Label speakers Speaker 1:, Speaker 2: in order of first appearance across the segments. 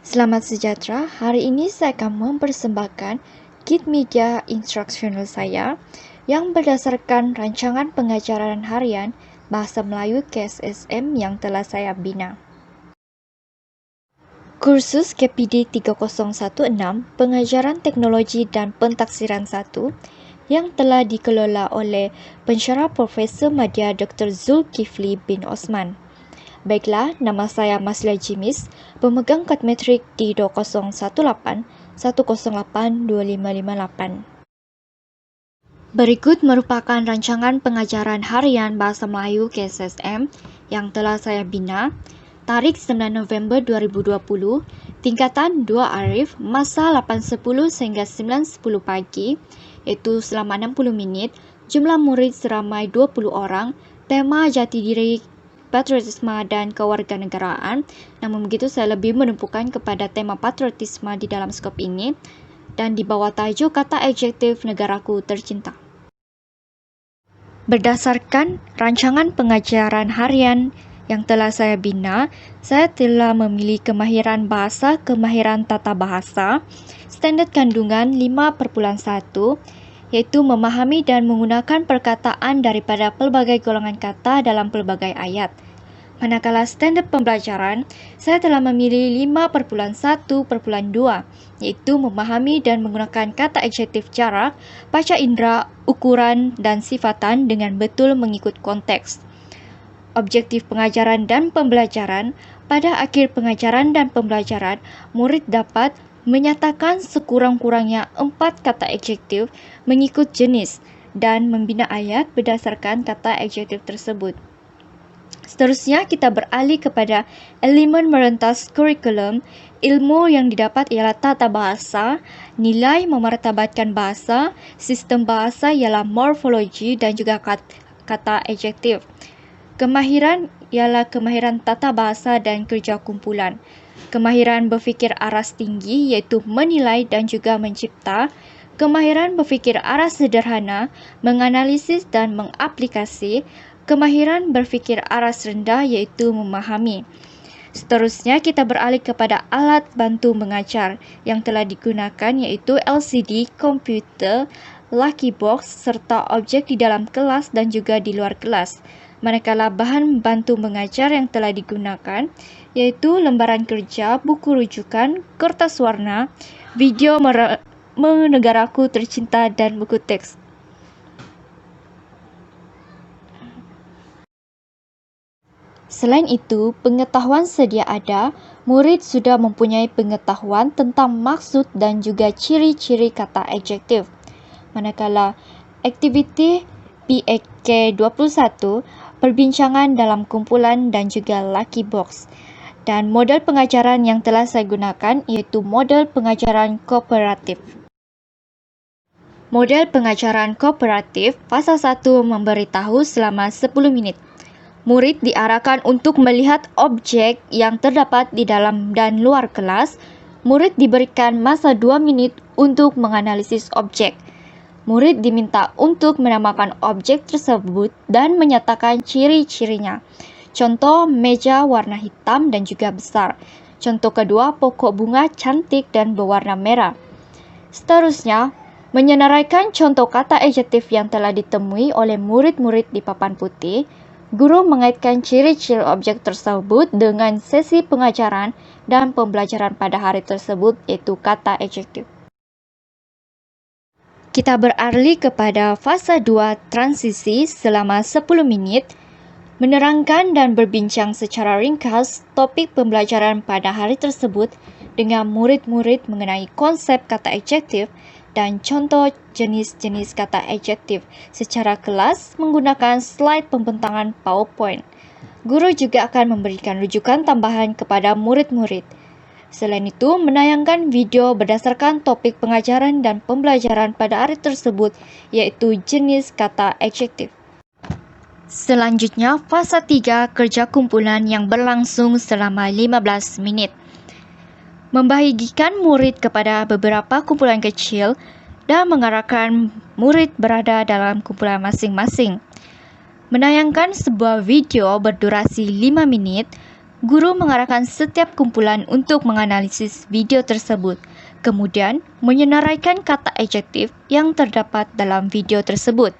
Speaker 1: Selamat sejahtera, hari ini saya akan mempersembahkan kit media instruksional saya yang berdasarkan rancangan pengajaran harian Bahasa Melayu KSSM yang telah saya bina. Kursus KPD 3016 Pengajaran Teknologi dan Pentaksiran 1 yang telah dikelola oleh pensyarah Profesor Madya Dr. Zulkifli bin Osman. Baiklah, nama saya Maslia Jimis, pemegang kad metrik di 2018 108 2558. Berikut merupakan rancangan pengajaran harian Bahasa Melayu KSSM yang telah saya bina, tarikh 9 November 2020, tingkatan 2 Arif, masa 8.10 sehingga 9.10 pagi, iaitu selama 60 minit, jumlah murid seramai 20 orang, tema jati diri, patriotisme dan kewarganegaraan. Namun begitu, saya lebih menumpukan kepada tema patriotisme di dalam skop ini dan di bawah tajuk kata adjektif negaraku tercinta. Berdasarkan rancangan pengajaran harian yang telah saya bina, saya telah memilih kemahiran bahasa, kemahiran tata bahasa, standard kandungan 5.1, iaitu memahami dan menggunakan perkataan daripada pelbagai golongan kata dalam pelbagai ayat. Manakala standard pembelajaran, saya telah memilih 5.1.2, iaitu memahami dan menggunakan kata adjektif jarak, baca indera, ukuran dan sifatan dengan betul mengikut konteks. Objektif pengajaran dan pembelajaran, pada akhir pengajaran dan pembelajaran, murid dapat menyatakan sekurang-kurangnya 4 kata adjektif mengikut jenis dan membina ayat berdasarkan kata adjektif tersebut. Seterusnya, kita beralih kepada elemen merentas kurikulum. Ilmu yang didapat ialah tata bahasa, nilai memartabatkan bahasa, sistem bahasa ialah morfologi dan juga kata adjektif. Kemahiran ialah kemahiran tata bahasa dan kerja kumpulan. Kemahiran berfikir aras tinggi iaitu menilai dan juga mencipta. Kemahiran berfikir aras sederhana, menganalisis dan mengaplikasi. Kemahiran berfikir aras rendah iaitu memahami. Seterusnya, kita beralih kepada alat bantu mengajar yang telah digunakan iaitu LCD, komputer, lucky box serta objek di dalam kelas dan juga di luar kelas. Manakala bahan bantu mengajar yang telah digunakan iaitu lembaran kerja, buku rujukan, kertas warna, video Negaraku Tercinta dan buku teks. Selain itu, pengetahuan sedia ada, murid sudah mempunyai pengetahuan tentang maksud dan juga ciri-ciri kata adjektif. Manakala aktiviti PAK 21, perbincangan dalam kumpulan dan juga lucky box. Dan model pengajaran yang telah saya gunakan iaitu model pengajaran kooperatif. Model pengajaran kooperatif, fasa 1 memberitahu selama 10 minit. Murid diarahkan untuk melihat objek yang terdapat di dalam dan luar kelas. Murid diberikan masa 2 minit untuk menganalisis objek. Murid diminta untuk menamakan objek tersebut dan menyatakan ciri-cirinya. Contoh, meja warna hitam dan juga besar. Contoh kedua, pokok bunga cantik dan berwarna merah. Seterusnya, menyenaraikan contoh kata adjektif yang telah ditemui oleh murid-murid di papan putih. Guru mengaitkan ciri-ciri objek tersebut dengan sesi pengajaran dan pembelajaran pada hari tersebut, iaitu kata adjektif. Kita beralih kepada fasa 2 transisi selama 10 menit, menerangkan dan berbincang secara ringkas topik pembelajaran pada hari tersebut dengan murid-murid mengenai konsep kata adjektif dan contoh jenis-jenis kata adjektif secara kelas menggunakan slide pembentangan PowerPoint. Guru juga akan memberikan rujukan tambahan kepada murid-murid. Selain itu, menayangkan video berdasarkan topik pengajaran dan pembelajaran pada hari tersebut, iaitu jenis kata adjektif. Selanjutnya, fasa 3 kerja kumpulan yang berlangsung selama 15 menit. Membahagikan murid kepada beberapa kumpulan kecil dan mengarahkan murid berada dalam kumpulan masing-masing. Menayangkan sebuah video berdurasi 5 menit, Guru mengarahkan setiap kumpulan untuk menganalisis video tersebut, kemudian menyenaraikan kata adjektif yang terdapat dalam video tersebut.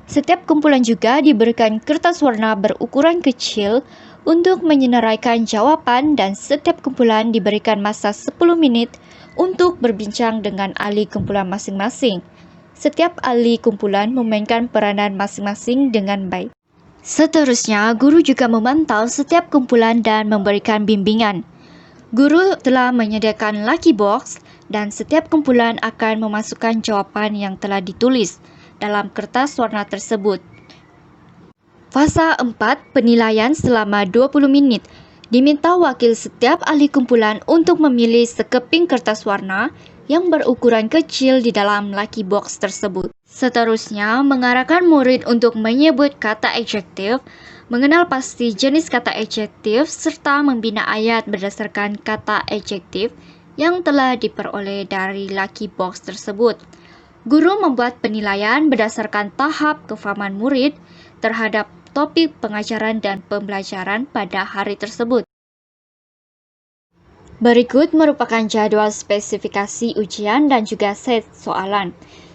Speaker 1: Setiap kumpulan juga diberikan kertas warna berukuran kecil untuk menyenaraikan jawaban dan setiap kumpulan diberikan masa 10 menit untuk berbincang dengan ahli kumpulan masing-masing. Setiap ahli kumpulan memainkan peranan masing-masing dengan baik. Seterusnya, guru juga memantau setiap kumpulan dan memberikan bimbingan. Guru telah menyediakan lucky box dan setiap kumpulan akan memasukkan jawaban yang telah ditulis dalam kertas warna tersebut. Fasa 4, penilaian selama 20 menit. Diminta wakil setiap ahli kumpulan untuk memilih sekeping kertas warna yang berukuran kecil di dalam lucky box tersebut. Seterusnya, mengarahkan murid untuk menyebut kata adjektif, mengenal pasti jenis kata adjektif, serta membina ayat berdasarkan kata adjektif yang telah diperoleh dari lucky box tersebut. Guru membuat penilaian berdasarkan tahap kefahaman murid terhadap topik pengajaran dan pembelajaran pada hari tersebut. Berikut merupakan jadwal spesifikasi ujian dan juga set soalan.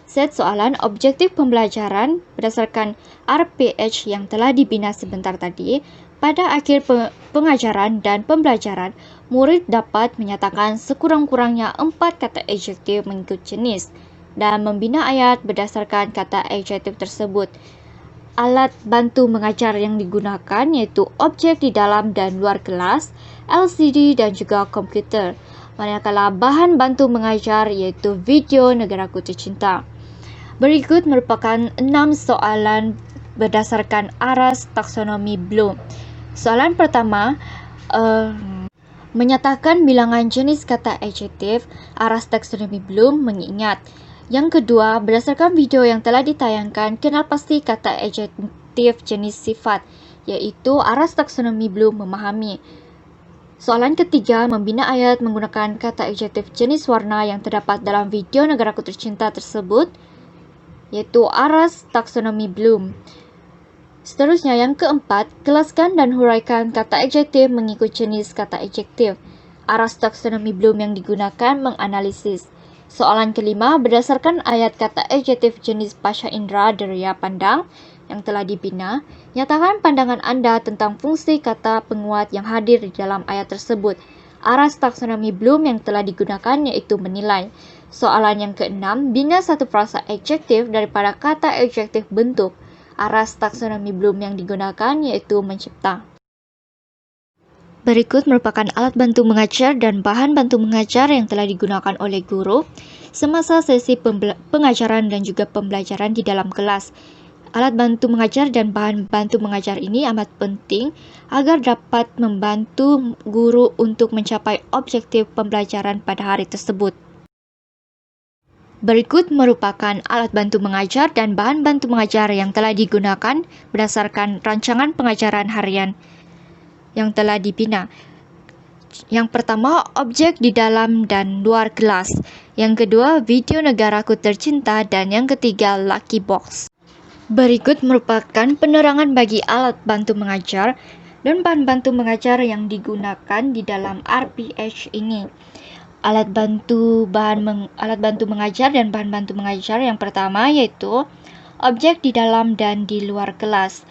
Speaker 1: Set soalan objektif pembelajaran berdasarkan RPH yang telah dibina sebentar tadi. Pada akhir pengajaran dan pembelajaran, murid dapat menyatakan sekurang-kurangnya 4 kata adjektif mengikut jenis dan membina ayat berdasarkan kata adjektif tersebut. Alat bantu mengajar yang digunakan yaitu objek di dalam dan luar kelas, LCD dan juga komputer. Manakala bahan bantu mengajar yaitu video Negaraku Tercinta. Berikut merupakan 6 soalan berdasarkan aras taksonomi Bloom. Soalan pertama, menyatakan bilangan jenis kata adjektif aras taksonomi Bloom mengingat. Yang kedua, berdasarkan video yang telah ditayangkan, kenal pasti kata adjektif jenis sifat, yaitu aras taksonomi Bloom memahami. Soalan ketiga, membina ayat menggunakan kata adjektif jenis warna yang terdapat dalam video Negaraku Tercinta tersebut, yaitu aras taksonomi Bloom. Seterusnya, yang keempat, kelaskan dan huraikan kata adjektif mengikut jenis kata adjektif. Aras taksonomi Bloom yang digunakan menganalisis. Soalan kelima, berdasarkan ayat kata adjektif jenis pasca indera deria pandang yang telah dibina, nyatakan pandangan Anda tentang fungsi kata penguat yang hadir di dalam ayat tersebut. Aras taksonomi Bloom yang telah digunakan yaitu menilai. Soalan yang keenam, bina satu frasa adjektif daripada kata adjektif bentuk. Aras taksonomi Bloom yang digunakan yaitu mencipta. Berikut merupakan alat bantu mengajar dan bahan bantu mengajar yang telah digunakan oleh guru semasa sesi pengajaran dan juga pembelajaran di dalam kelas. Alat bantu mengajar dan bahan bantu mengajar ini amat penting agar dapat membantu guru untuk mencapai objektif pembelajaran pada hari tersebut. Berikut merupakan alat bantu mengajar dan bahan bantu mengajar yang telah digunakan berdasarkan rancangan pengajaran harian yang telah dibina. Yang pertama, objek di dalam dan luar kelas. Yang kedua, video Negaraku Tercinta. Dan yang ketiga, lucky box. Berikut merupakan penerangan bagi alat bantu mengajar dan bahan bantu mengajar yang digunakan di dalam RPH ini. Alat bantu mengajar dan bahan bantu mengajar yang pertama yaitu objek di dalam dan di luar kelas.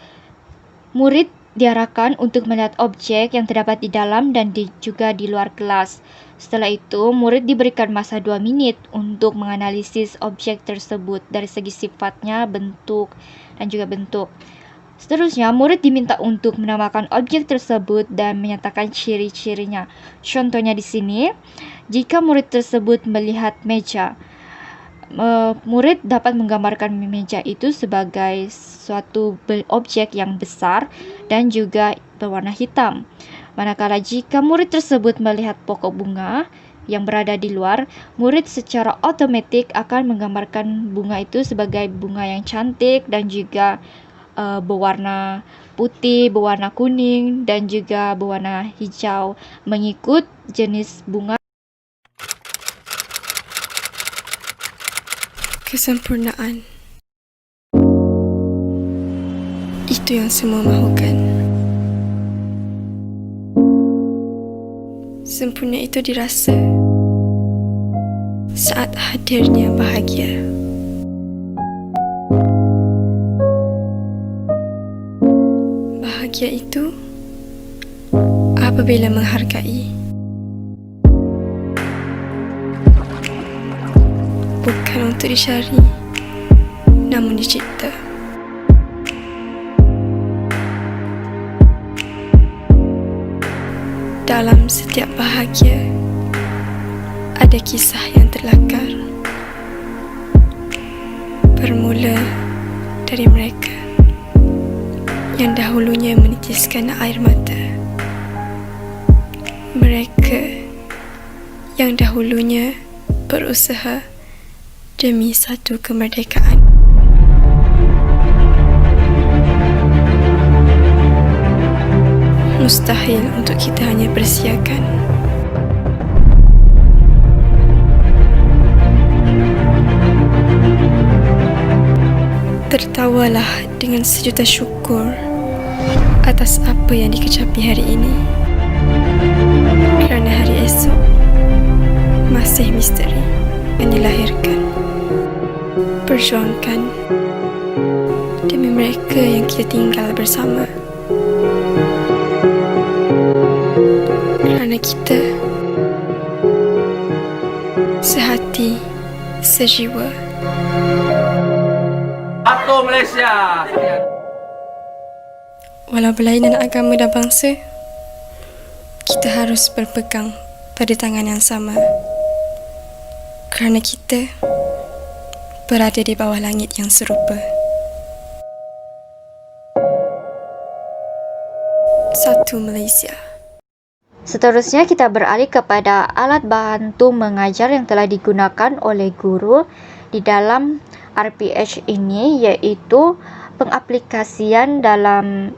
Speaker 1: Murid diarahkan untuk melihat objek yang terdapat di dalam dan juga di luar kelas. Setelah itu, murid diberikan masa 2 menit untuk menganalisis objek tersebut dari segi sifatnya, bentuk, dan juga bentuk. Seterusnya, murid diminta untuk menamakan objek tersebut dan menyatakan ciri-cirinya. Contohnya di sini, jika murid tersebut melihat meja, murid dapat menggambarkan meja itu sebagai suatu objek yang besar dan juga berwarna hitam. Manakala jika murid tersebut melihat pokok bunga yang berada di luar, murid secara otomatis akan menggambarkan bunga itu sebagai bunga yang cantik dan juga berwarna putih, berwarna kuning, dan juga berwarna hijau mengikut jenis bunga.
Speaker 2: Kesempurnaan itu yang semua mahukan. Sempurna itu dirasa saat hadirnya bahagia. Bahagia itu apabila menghargai, bukan untuk dicari, namun dicipta. Dalam setiap bahagia ada kisah yang terlakar, bermula dari mereka yang dahulunya menitiskan air mata, mereka yang dahulunya berusaha demi satu kemerdekaan. Mustahil untuk kita hanya bersiakan. Tertawalah dengan sejuta syukur atas apa yang dikecapi hari ini, kerana hari esok masih misteri yang dilahirkan. Perjuangkan demi mereka yang kita tinggal bersama, kerana kita sehati, sejiwa.
Speaker 3: Satu Malaysia.
Speaker 2: Walau berlainan agama dan bangsa, kita harus berpegang pada tangan yang sama, kerana kita berada di bawah langit yang serupa. Satu Malaysia.
Speaker 1: Seterusnya kita beralih kepada alat bantu mengajar yang telah digunakan oleh guru di dalam RPH ini, iaitu pengaplikasian dalam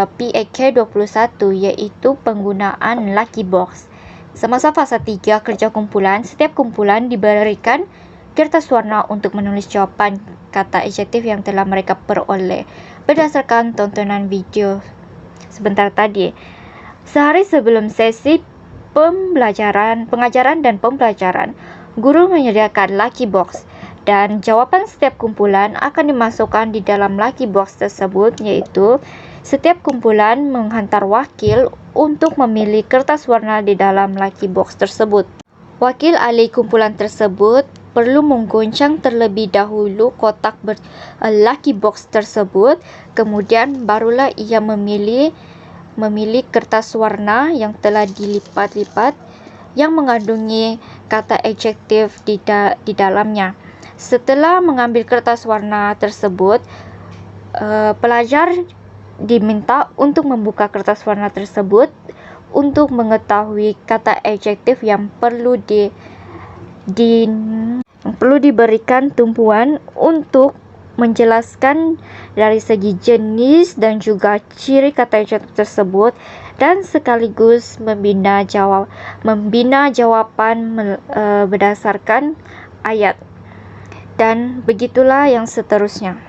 Speaker 1: PAK 21, iaitu penggunaan Lucky Box. Semasa fasa 3 kerja kumpulan, setiap kumpulan diberikan kertas warna untuk menulis jawapan kata adjektif yang telah mereka peroleh berdasarkan tontonan video sebentar tadi. Sehari sebelum sesi pengajaran dan pembelajaran, guru menyediakan Lucky Box dan jawapan setiap kumpulan akan dimasukkan di dalam Lucky Box tersebut, iaitu setiap kumpulan menghantar wakil untuk memilih kertas warna di dalam Lucky Box tersebut. Wakil ahli kumpulan tersebut perlu menggoncang terlebih dahulu kotak Lucky Box tersebut, kemudian barulah ia memilih kertas warna yang telah dilipat-lipat yang mengandungi kata adjektif di dalamnya. Setelah mengambil kertas warna tersebut, pelajar diminta untuk membuka kertas warna tersebut untuk mengetahui kata adjektif yang perlu diberikan tumpuan untuk menjelaskan dari segi jenis dan juga ciri kata adjektif tersebut, dan sekaligus membina jawapan berdasarkan ayat. Dan begitulah yang seterusnya.